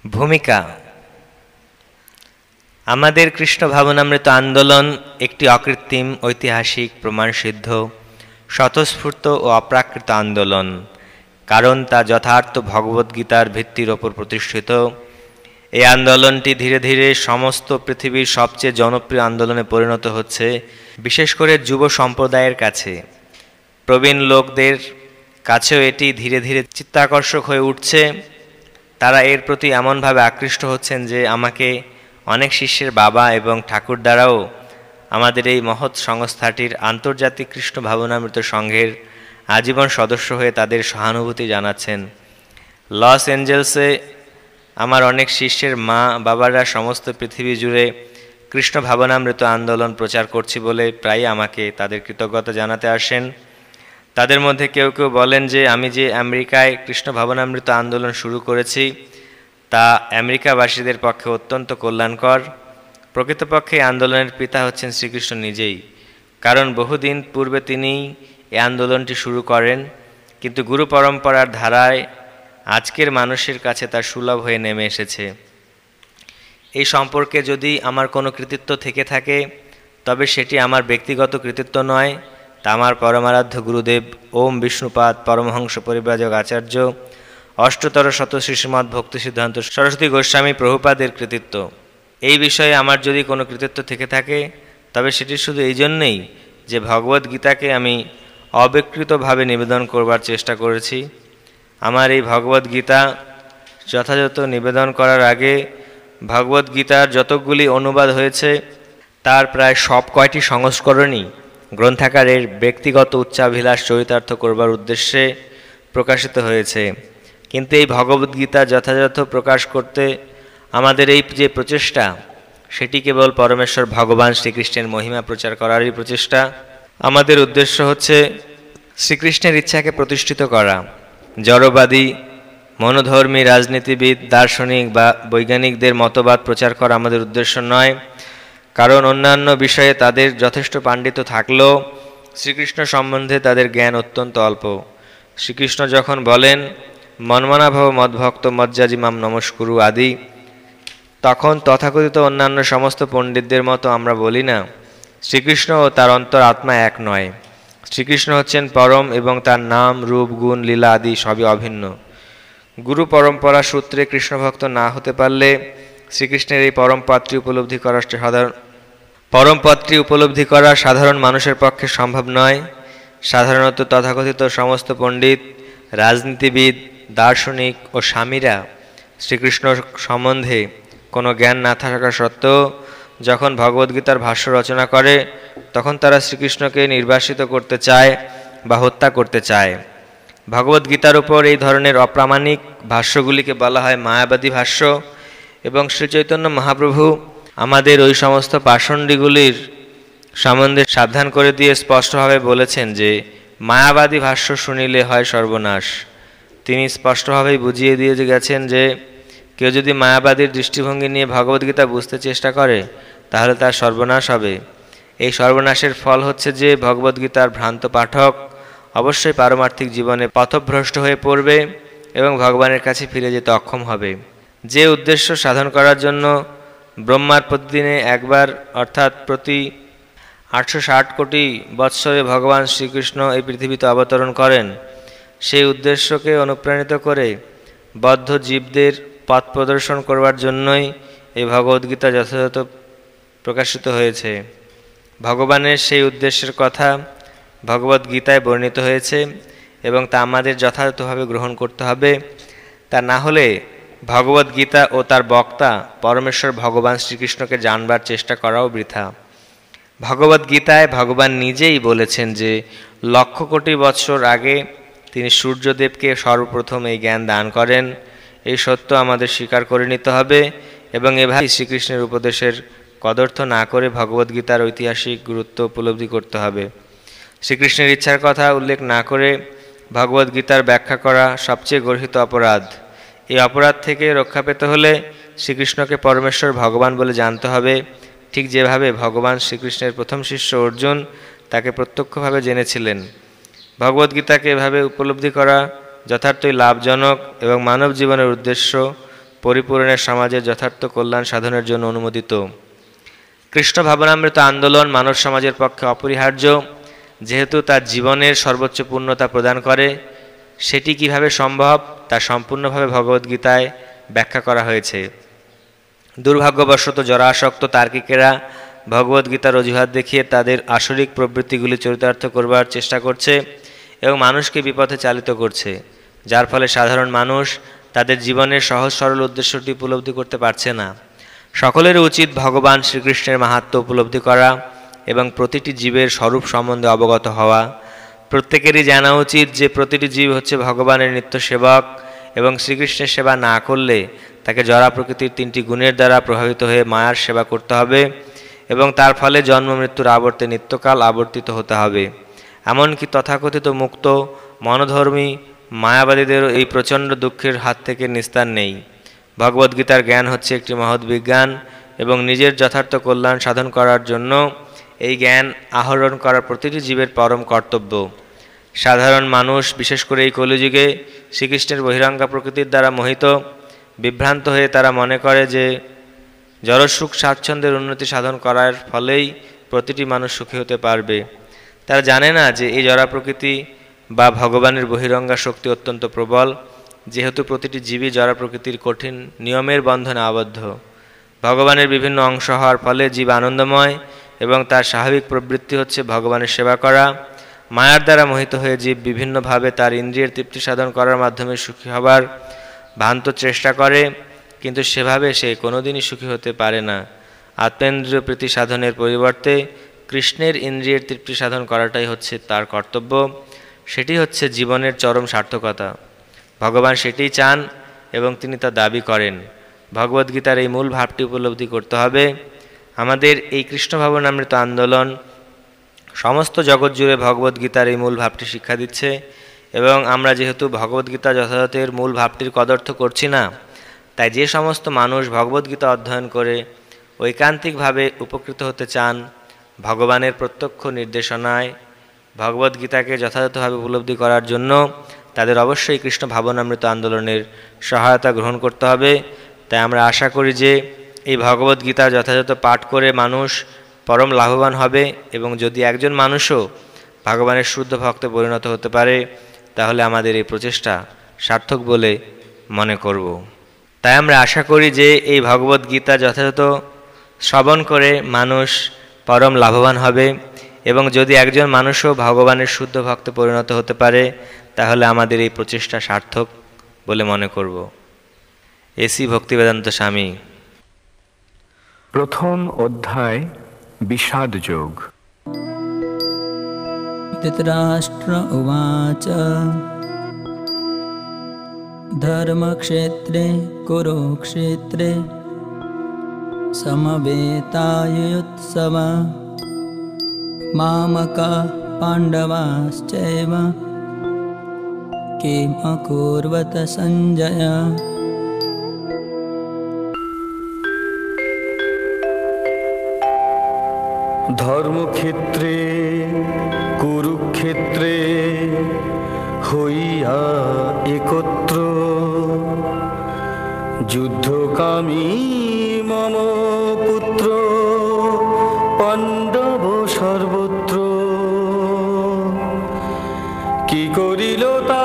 ভূমিকা। আমাদের কৃষ্ণ ভাবনামৃত আন্দোলন একটি অকৃত্রিম, ঐতিহাসিক, প্রমাণসিদ্ধ, স্বতঃস্ফূর্ত ও অপ্রাকৃত আন্দোলন, কারণ তা যথার্থ ভগবদ্গীতার ভিত্তির ওপর প্রতিষ্ঠিত। এই আন্দোলনটি ধীরে ধীরে সমস্ত পৃথিবীর সবচেয়ে জনপ্রিয় আন্দোলনে পরিণত হচ্ছে, বিশেষ করে যুব সম্প্রদায়ের কাছে। প্রবীণ লোকদের কাছেও এটি ধীরে ধীরে চিত্তাকর্ষক হয়ে উঠছে। তারা এর প্রতি এমনভাবে আকৃষ্ট হচ্ছেন যে আমাকে অনেক শিষ্যের বাবা এবং ঠাকুরদারাও আমাদের এই মহৎ সংস্থাটির আন্তর্জাতিক কৃষ্ণ ভাবনামৃত সংঘের আজীবন সদস্য হয়ে তাদের সহানুভূতি জানাচ্ছেন। লস অ্যাঞ্জেলসে আমার অনেক শিষ্যের মা বাবারা সমস্ত পৃথিবী জুড়ে কৃষ্ণ ভাবনামৃত আন্দোলন প্রচার করছি বলে প্রায়ই আমাকে তাদের কৃতজ্ঞতা জানাতে আসেন। তাদের মধ্যে কেউ কেউ বলেন যে আমি যে আমেরিকায় কৃষ্ণ ভাবনামৃত আন্দোলন শুরু করেছি তা আমেরিকাবাসীদের পক্ষে অত্যন্ত কল্যাণকর। প্রকৃতপক্ষে এই আন্দোলনের পিতা হচ্ছেন শ্রীকৃষ্ণ নিজেই, কারণ বহুদিন পূর্বে তিনিই এই আন্দোলনটি শুরু করেন, কিন্তু গুরু পরম্পরার ধারায় আজকের মানুষের কাছে তা সুলভ হয়ে নেমে এসেছে। এই সম্পর্কে যদি আমার কোনো কৃতিত্ব থেকে থাকে তবে সেটি আমার ব্যক্তিগত কৃতিত্ব নয়, তা আমার পরমারাধ্য গুরুদেব ওম বিষ্ণুপাদ পরমহংস পরিব্রাজক আচার্য অষ্টতর শত শ্রীশ্রীমৎ ভক্তি সিদ্ধান্ত সরস্বতী গোস্বামী প্রভুপাদের কৃতিত্ব। এই বিষয়ে আমার যদি কোনো কৃতিত্ব থেকে থাকে তবে সেটি শুধু এই জন্যেই যে ভগবদ্গীতাকে আমি অবিকৃতভাবে নিবেদন করবার চেষ্টা করেছি। আমার এই ভগবদ্গীতা যথাযথ নিবেদন করার আগে ভগবদ্গীতার যতগুলি অনুবাদ হয়েছে তার প্রায় সব কয়টি সংস্করণই গ্রন্থাকারের ব্যক্তিগত উচ্চাভিলাষ চরিতার্থ করবার উদ্দেশ্যে প্রকাশিত হয়েছে। কিন্তু এই ভগবদ্গীতা যথাযথ প্রকাশ করতে আমাদের এই যে প্রচেষ্টা, সেটি কেবল পরমেশ্বর ভগবান শ্রীকৃষ্ণের মহিমা প্রচার করারই প্রচেষ্টা। আমাদের উদ্দেশ্য হচ্ছে শ্রীকৃষ্ণের ইচ্ছাকে প্রতিষ্ঠিত করা। জড়বাদী, মনোধর্মী, রাজনীতিবিদ, দার্শনিক বা বৈজ্ঞানিকদের মতবাদ প্রচার করা আমাদের উদ্দেশ্য নয়, কারণ অন্যান্য বিষয়ে তাদের যথেষ্ট পাণ্ডিত্য থাকলেও শ্রীকৃষ্ণ সম্বন্ধে তাদের জ্ঞান অত্যন্ত অল্প। শ্রীকৃষ্ণ যখন বলেন মন্মনাভব মদ্ভক্ত মজ্জাজিমাম নমস্কুরু আদি, তখন তথাকথিত অন্যান্য সমস্ত পণ্ডিতদের মতো আমরা বলি না শ্রীকৃষ্ণ ও তার অন্তর আত্মা এক নয়। শ্রীকৃষ্ণ হচ্ছেন পরম এবং তার নাম, রূপ, গুণ, লীলা আদি সবই অভিন্ন। গুরু পরম্পরা সূত্রে কৃষ্ণভক্ত না হতে পারলে শ্রীকৃষ্ণের এই পরমপদটি উপলব্ধি করা সাধারণ মানুষের পক্ষে সম্ভব নয়। সাধারণত তথাকথিত সমস্ত পণ্ডিত, রাজনীতিবিদ, দার্শনিক ও স্বামীরা শ্রীকৃষ্ণ সম্বন্ধে কোনো জ্ঞান না থাকা সত্ত্বেও যখন ভগবদ্গীতার ভাষ্য রচনা করে তখন তারা শ্রীকৃষ্ণকে নির্বাসিত করতে চায় বা হত্যা করতে চায়। ভগবদ্গীতার উপর এই ধরনের অপ্রামাণিক ভাষ্যগুলিকে বলা হয় মায়াবাদী ভাষ্য, এবং শ্রীচৈতন্য মহাপ্রভু আমাদের ওই সমস্ত পাষণ্ডীগুলির সম্বন্ধে সাবধান করে দিয়ে স্পষ্টভাবে বলেছেন যে মায়াবাদী ভাষ্য শুনিলে হয় সর্বনাশ। তিনি স্পষ্টভাবেই বুঝিয়ে দিয়ে গেছেন যে কেউ যদি মায়াবাদীর দৃষ্টিভঙ্গি নিয়ে ভগবদ্গীতা বুঝতে চেষ্টা করে তাহলে তার সর্বনাশ হবে। এই সর্বনাশের ফল হচ্ছে যে ভগবদ্গীতার ভ্রান্ত পাঠক অবশ্যই পারমার্থিক জীবনে পথভ্রষ্ট হয়ে পড়বে এবং ভগবানের কাছে ফিরে যেতে অক্ষম হবে। যে উদ্দেশ্য সাধন করার জন্য ব্রহ্মার প্রতিদিনে একবার অর্থাৎ প্রতি 860 কোটি বৎসরে ভগবান শ্রীকৃষ্ণ এই পৃথিবীতে অবতরণ করেন, সেই উদ্দেশ্যকে অনুপ্রাণিত করে বদ্ধ জীবদের পথ প্রদর্শন করবার জন্যই এই ভগবদ্গীতা যথাযথ প্রকাশিত হয়েছে। ভগবানের সেই উদ্দেশ্যের কথা ভগবদ্গীতায় বর্ণিত হয়েছে এবং তা আমাদের যথাযথভাবে গ্রহণ করতে হবে। তা না হলে ভগবদ্গীতা ও তার বক্তা পরমেশ্বর ভগবান শ্রীকৃষ্ণকে জানবার চেষ্টা করাও বৃথা। ভগবদ্গীতায় ভগবান নিজেই বলেছেন যে লক্ষ কোটি বৎসর আগে তিনি সূর্যদেবকে সর্বপ্রথম এই জ্ঞান দান করেন। এই সত্য আমাদের স্বীকার করে নিতে হবে এবং এভাবে শ্রীকৃষ্ণের উপদেশের কদর্থ না করে ভগবদ্গীতার ঐতিহাসিক গুরুত্ব উপলব্ধি করতে হবে। শ্রীকৃষ্ণের ইচ্ছার কথা উল্লেখ না করে ভগবদ্গীতার ব্যাখ্যা করা সবচেয়ে গর্হিত অপরাধ। এই অপরাধ থেকে রক্ষা পেতে হলে শ্রীকৃষ্ণকে পরমেশ্বর ভগবান বলে জানতে হবে, ঠিক যেভাবে ভগবান শ্রীকৃষ্ণের প্রথম শিষ্য অর্জুন তাকে প্রত্যক্ষভাবে জেনেছিলেন। ভগবদ্গীতাকে এভাবে উপলব্ধি করা যথার্থই লাভজনক এবং মানব জীবনের উদ্দেশ্য পরিপূরণের সমাজের যথার্থ কল্যাণ সাধনের জন্য অনুমোদিত। কৃষ্ণ ভাবনামৃত আন্দোলন মানব সমাজের পক্ষে অপরিহার্য, যেহেতু তার জীবনের সর্বোচ্চ পূর্ণতা প্রদান করে। সেটি কিভাবে সম্ভব তা সম্পূর্ণভাবে ভগবদ্গীতায় ব্যাখ্যা করা হয়েছে। দুর্ভাগ্যবশত জরাসক্ত তার্কিকেরা ভগবদ্গীতার অজুহাত দেখিয়ে তাদের আসরিক প্রবৃত্তিগুলি চরিতার্থ করবার চেষ্টা করছে এবং মানুষকে বিপথে চালিত করছে, যার ফলে সাধারণ মানুষ তাদের জীবনের সহজ সরল উদ্দেশ্যটি উপলব্ধি করতে পারছে না। সকলের উচিত ভগবান শ্রীকৃষ্ণের মাহাত্ম্য উপলব্ধি করা এবং প্রতিটি জীবের স্বরূপ সম্বন্ধে অবগত হওয়া। প্রত্যেকেরই জানা উচিত যে প্রতিটি জীব হচ্ছে ভগবানের নিত্য সেবক এবং শ্রীকৃষ্ণের সেবা না করলে তাকে জড়া প্রকৃতির 3টি গুণের দ্বারা প্রভাবিত হয়ে মায়ার সেবা করতে হবে এবং তার ফলে জন্ম মৃত্যুর আবর্তে নিত্যকাল আবর্তিত হতে হবে। এমনকি তথাকথিত মুক্ত মনোধর্মী মায়াবাদীদেরও এই প্রচণ্ড দুঃখের হাত থেকে নিস্তার নেই। ভগবদ্গীতার জ্ঞান হচ্ছে একটি মহৎ বিজ্ঞান এবং নিজের যথার্থ কল্যাণ সাধন করার জন্য এই জ্ঞান আহরণ করা প্রতিটি জীবের পরম কর্তব্য। সাধারণ মানুষ, বিশেষ করে এই কলিযুগে শ্রীকৃষ্ণের বহিরঙ্গা প্রকৃতির দ্বারা মোহিত, বিভ্রান্ত হয়ে তারা মনে করে যে জড়সুখ স্বাচ্ছন্দ্যের উন্নতি সাধন করার ফলেই প্রতিটি মানুষ সুখী হতে পারবে। তারা জানে না যে এই জড়া প্রকৃতি বা ভগবানের বহিরঙ্গা শক্তি অত্যন্ত প্রবল, যেহেতু প্রতিটি জীবই জড়া প্রকৃতির কঠিন নিয়মের বন্ধনে আবদ্ধ। ভগবানের বিভিন্ন অংশ হওয়ার ফলে জীব আনন্দময় এবং তার স্বাভাবিক প্রবৃত্তি হচ্ছে ভগবানের সেবা করা। মায়ার দ্বারা মোহিত হয়ে জীব বিভিন্নভাবে তার ইন্দ্রিয়ের তৃপ্তি সাধন করার মাধ্যমে সুখী হবার ভ্রান্ত চেষ্টা করে, কিন্তু সেভাবে সে কোনোদিনই সুখী হতে পারে না। আত্মেন্দ্রিয় প্রীতি সাধনের পরিবর্তে কৃষ্ণের ইন্দ্রিয়ের তৃপ্তি সাধন করাটাই হচ্ছে তার কর্তব্য। সেটি হচ্ছে জীবনের চরম সার্থকতা। ভগবান সেটিই চান এবং তিনি তা দাবি করেন। ভগবদ্গীতার এই মূল ভাবটি উপলব্ধি করতে হবে। আমাদের এই কৃষ্ণ ভাবনামৃত আন্দোলন সমস্ত জগৎ জুড়ে ভগবদ্গীতার এই মূল ভাবটি শিক্ষা দিচ্ছে এবং আমরা যেহেতু ভগবদ্গীতা যথাযথের মূল ভাবটির কদর্থ করছি না, তাই যে সমস্ত মানুষ ভগবদ্গীতা অধ্যয়ন করে ঐকান্তিকভাবে উপকৃত হতে চান, ভগবানের প্রত্যক্ষ নির্দেশনায় ভগবদ্গীতাকে যথাযথভাবে উপলব্ধি করার জন্য তাদের অবশ্যই কৃষ্ণ ভাবনামৃত আন্দোলনের সহায়তা গ্রহণ করতে হবে। তাই আমরা আশা করি যে এই ভগবদ্গীতা যথাযথ পাঠ করে মানুষ পরম লাভবান হবে এবং যদি একজন মানুষও ভগবানের শুদ্ধ ভক্তে পরিণত হতে পারে, তাহলে আমাদের এই প্রচেষ্টা সার্থক বলে মনে করব। তাই আমরা আশা করি যে এই ভগবদ্গীতা যথাযথ শ্রবণ করে মানুষ পরম লাভবান হবে এবং যদি একজন মানুষও ভগবানের শুদ্ধ ভক্তে পরিণত হতে পারে, তাহলে আমাদের এই প্রচেষ্টা সার্থক বলে মনে করব। এসি ভক্তিবেদান্ত স্বামী। প্রথম অধ্যায় বিষাদ যোগ। ধৃতরাষ্ট্র উবাচ ধর্মক্ষেত্রে কুরুক্ষেত্রে সমবেতাयुत्सव मामकाः पाण्डवाश्चैव किम् अकुर्वत सञ्जय। ধর্মক্ষেত্রে কুরুক্ষেত্রে হইয়া একত্র যুদ্ধকামী মম পুত্র পাণ্ডব সর্বত্র কি করিল তা